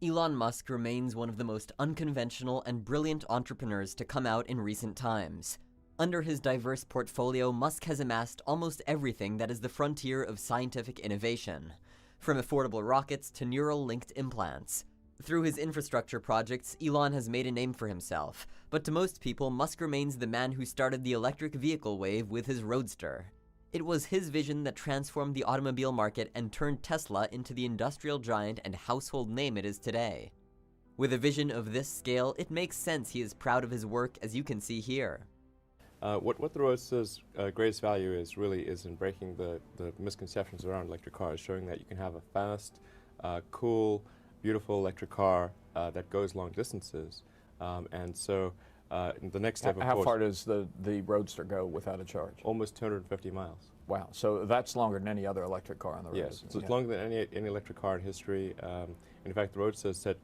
Elon Musk remains one of the most unconventional and brilliant entrepreneurs to come out in recent times. Under his diverse portfolio, Musk has amassed almost everything that is the frontier of scientific innovation, from affordable rockets to neural-linked implants. Through his infrastructure projects, Elon has made a name for himself, but to most people, Musk remains the man who started the electric vehicle wave with his Roadster. It was his vision that transformed the automobile market and turned Tesla into the industrial giant and household name it is today. With a vision of this scale, it makes sense he is proud of his work, as you can see here. What the Roadster's greatest value is in breaking the misconceptions around electric cars, showing that you can have a fast, cool, beautiful electric car that goes long distances. And so the next step, of How course, far does the Roadster go without a charge? almost 250 miles. Wow, so that's longer than any other electric car on the road. Yes, so it's longer than any electric car in history. In fact, the Roadster has set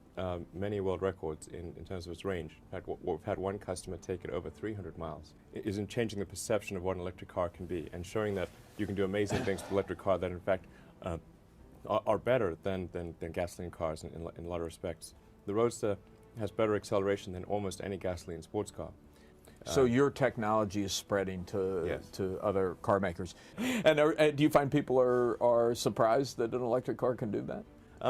many world records in terms of its range. In fact, we've had one customer take it over 300 miles. It is in changing the perception of what an electric car can be and showing that you can do amazing things with an electric car that, in fact, are better than gasoline cars in a lot of respects. The Roadster has better acceleration than almost any gasoline sports car. So your technology is spreading Yes. to other car makers. And do you find people are surprised that an electric car can do that?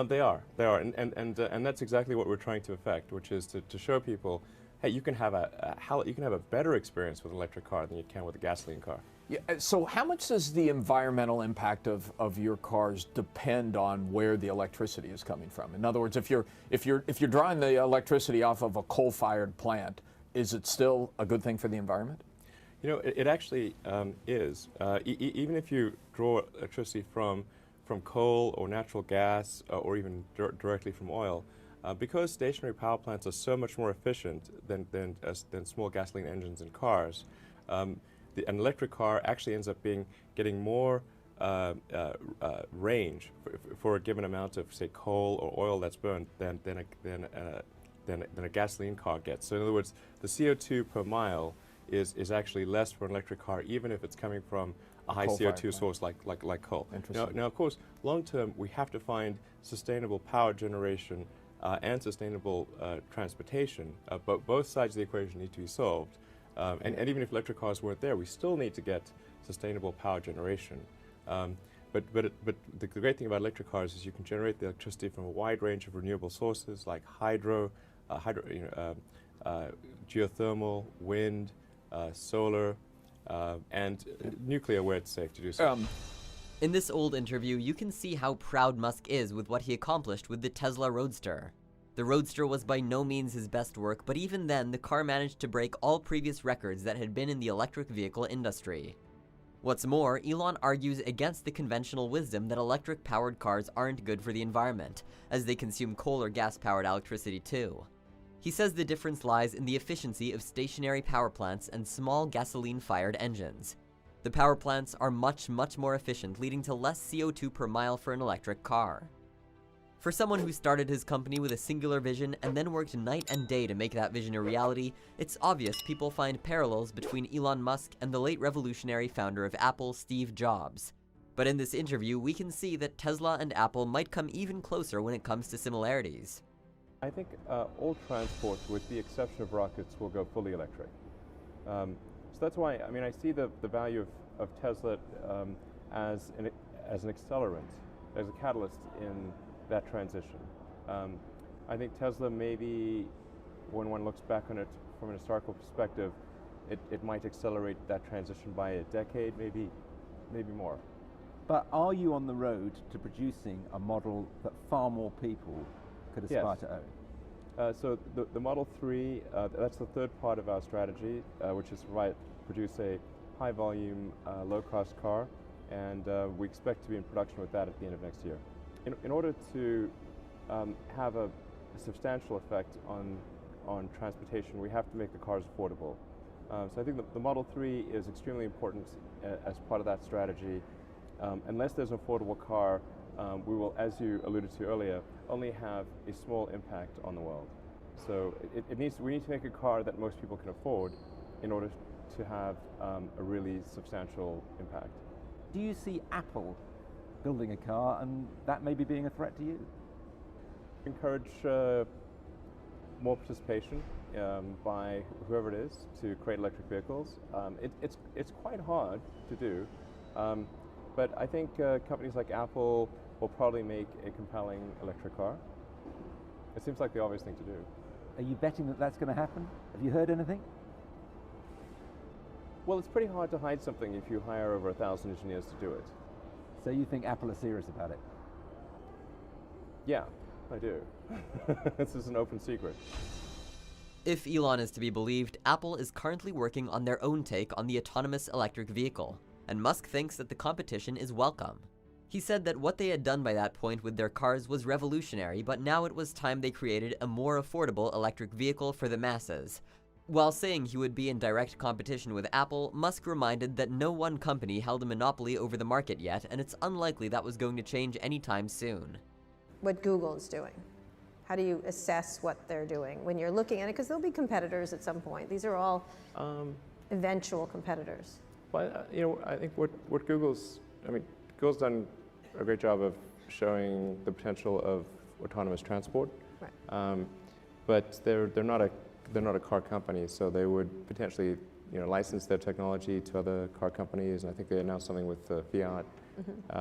They are, and that's exactly what we're trying to effect, which is to show people, hey, you can have a better experience with an electric car than you can with a gasoline car. Yeah, so how much does the environmental impact of your cars depend on where the electricity is coming from? In other words, if you're drawing the electricity off of a coal-fired plant, is it still a good thing for the environment? You know, it actually is. Even if you draw electricity from coal or natural gas or even directly from oil, because stationary power plants are so much more efficient than small gasoline engines in cars, an electric car actually ends up getting more range for a given amount of, say, coal or oil that's burned than a gasoline car gets. So in other words, the CO2 per mile is actually less for an electric car, even if it's coming from a high CO2 source like coal. Interesting. Now, of course, long term, we have to find sustainable power generation and sustainable transportation, but both sides of the equation need to be solved. And even if electric cars weren't there, we still need to get sustainable power generation. But the great thing about electric cars is you can generate the electricity from a wide range of renewable sources like hydro, geothermal, wind, solar, and nuclear where it's safe to do so. In this old interview, you can see how proud Musk is with what he accomplished with the Tesla Roadster. The Roadster was by no means his best work, but even then, the car managed to break all previous records that had been in the electric vehicle industry. What's more, Elon argues against the conventional wisdom that electric-powered cars aren't good for the environment, as they consume coal or gas-powered electricity too. He says the difference lies in the efficiency of stationary power plants and small gasoline-fired engines. The power plants are much more efficient, leading to less CO2 per mile for an electric car. For someone who started his company with a singular vision and then worked night and day to make that vision a reality, it's obvious people find parallels between Elon Musk and the late revolutionary founder of Apple, Steve Jobs. But in this interview, we can see that Tesla and Apple might come even closer when it comes to similarities. I think all transport, with the exception of rockets, will go fully electric. So that's why, I mean, I see the value of Tesla as an accelerant, as a catalyst in that transition. I think Tesla, maybe when one looks back on it from an historical perspective, it might accelerate that transition by a decade, maybe more. But are you on the road to producing a model that far more people could aspire to own? So the Model 3, that's the third part of our strategy, which is to produce a high-volume, low-cost car, and we expect to be in production with that at the end of next year. In order to have a substantial effect on transportation, we have to make the cars affordable. So I think the Model 3 is extremely important as part of that strategy. Unless there's an affordable car, we will, as you alluded to earlier, only have a small impact on the world. So we need to make a car that most people can afford in order to have a really substantial impact. Do you see Apple building a car and that maybe being a threat to you? encourage more participation by whoever it is to create electric vehicles. It's quite hard to do, but I think companies like Apple will probably make a compelling electric car. It seems like the obvious thing to do. Are you betting that that's going to happen? Have you heard anything? Well, it's pretty hard to hide something if you hire over 1,000 engineers to do it. So you think Apple are serious about it? Yeah, I do. This is an open secret. If Elon is to be believed, Apple is currently working on their own take on the autonomous electric vehicle, and Musk thinks that the competition is welcome. He said that what they had done by that point with their cars was revolutionary, but now it was time they created a more affordable electric vehicle for the masses. While saying he would be in direct competition with Apple, Musk reminded that no one company held a monopoly over the market yet, and it's unlikely that was going to change anytime soon. What Google is doing. How do you assess what they're doing when you're looking at it? Because there'll be competitors at some point. These are all eventual competitors. Well, I think what Google's done a great job of showing the potential of autonomous transport. Right. But they're not a car company, so they would potentially license their technology to other car companies. And I think they announced something with Fiat.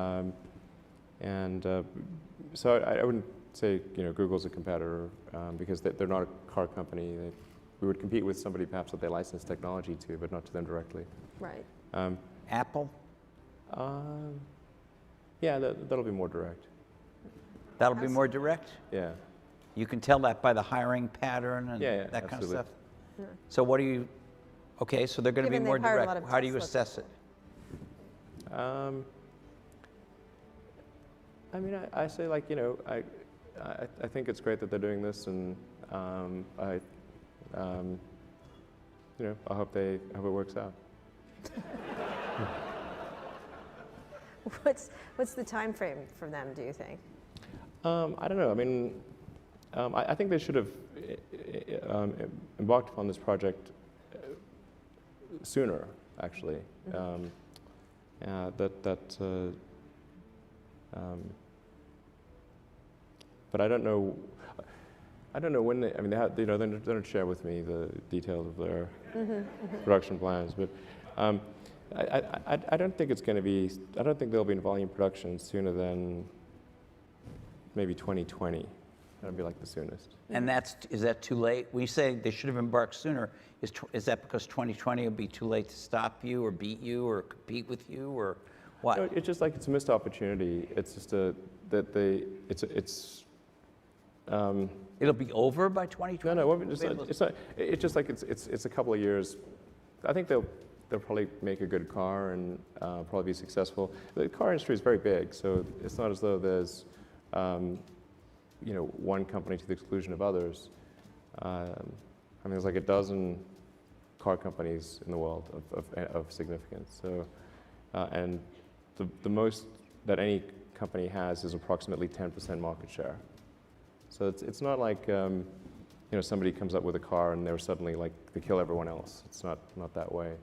Mm-hmm. So I wouldn't say Google's a competitor because they're not a car company. We would compete with somebody perhaps that they license technology to, but not to them directly. Right. Apple? Yeah, that'll be more direct. That'll be more direct? Yeah. You can tell that by the hiring pattern and Yeah, that kind of absolutely. stuff? Yeah. So what do you, okay, so they're going to be Given more they've hired a lot direct. of How do you Tesla assess it? I say I think it's great that they're doing this, and I hope it works out. What's the time frame for them, do you think? I don't know. I think they should have embarked upon this project sooner, actually. But I don't know. I don't know when they. They don't share with me the details of their production plans. But I don't think it's going to be. I don't think they'll be in volume production sooner than maybe 2020. That'll be like the soonest. And is that too late? When you say they should have embarked sooner, is that because 2020 will be too late to stop you or beat you or compete with you or what? It's just like it's a missed opportunity. It's just It'll be over by 2020? No, it's not. It's just like it's a couple of years. I think they'll probably make a good car and probably be successful. The car industry is very big, so it's not as though there's one company to the exclusion of others. There's like a dozen car companies in the world of significance. So, and the most that any company has is approximately 10% market share. So it's not like somebody comes up with a car and they're suddenly like they kill everyone else. It's not that way.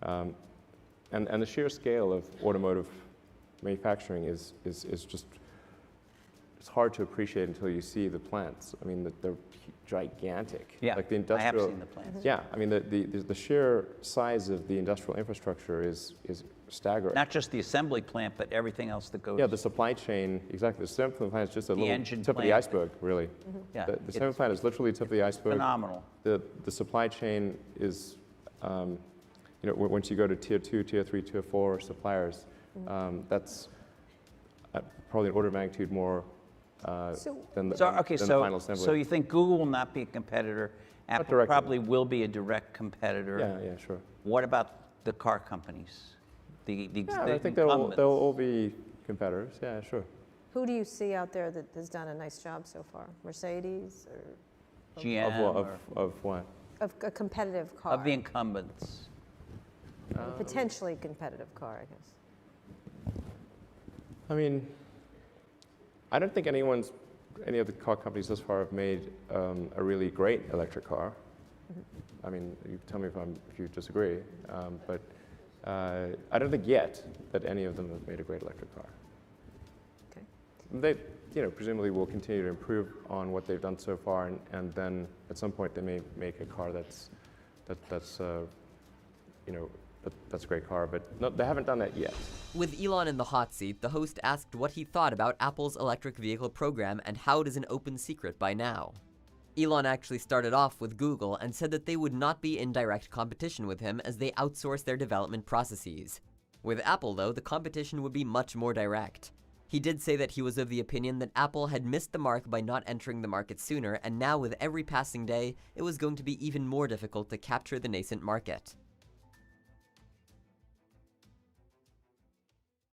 And the sheer scale of automotive manufacturing is just it's hard to appreciate until you see the plants. They're gigantic. Yeah, like the industrial, I have seen the plants. Yeah, the sheer size of the industrial infrastructure is staggering. Not just the assembly plant, but everything else that goes. Yeah, the supply chain, exactly. The assembly plant is just a little engine tip of the plant. iceberg, really. Yeah, The assembly plant is literally the tip of the iceberg. Phenomenal. The supply chain is, once you go to tier 2, tier 3, tier 4 suppliers, that's probably an order of magnitude more than the final assembly. So you think Google will not be a competitor? Apple directly. probably will be a direct competitor. Yeah, sure. What about the car companies? The I think they'll all be competitors. Yeah, sure. Who do you see out there that has done a nice job so far? Mercedes or GM Of what? of a competitive car? of the incumbents. Potentially competitive car, I guess. I don't think any of the car companies thus far have made a really great electric car. You tell me if you disagree, but I don't think yet that any of them have made a great electric car. Okay. presumably will continue to improve on what they've done so far, and then at some point they may make a car that's a great car, but no, they haven't done that yet. With Elon in the hot seat, the host asked what he thought about Apple's electric vehicle program and how it is an open secret by now. Elon actually started off with Google and said that they would not be in direct competition with him as they outsource their development processes. With Apple, though, the competition would be much more direct. He did say that he was of the opinion that Apple had missed the mark by not entering the market sooner, and now with every passing day, it was going to be even more difficult to capture the nascent market.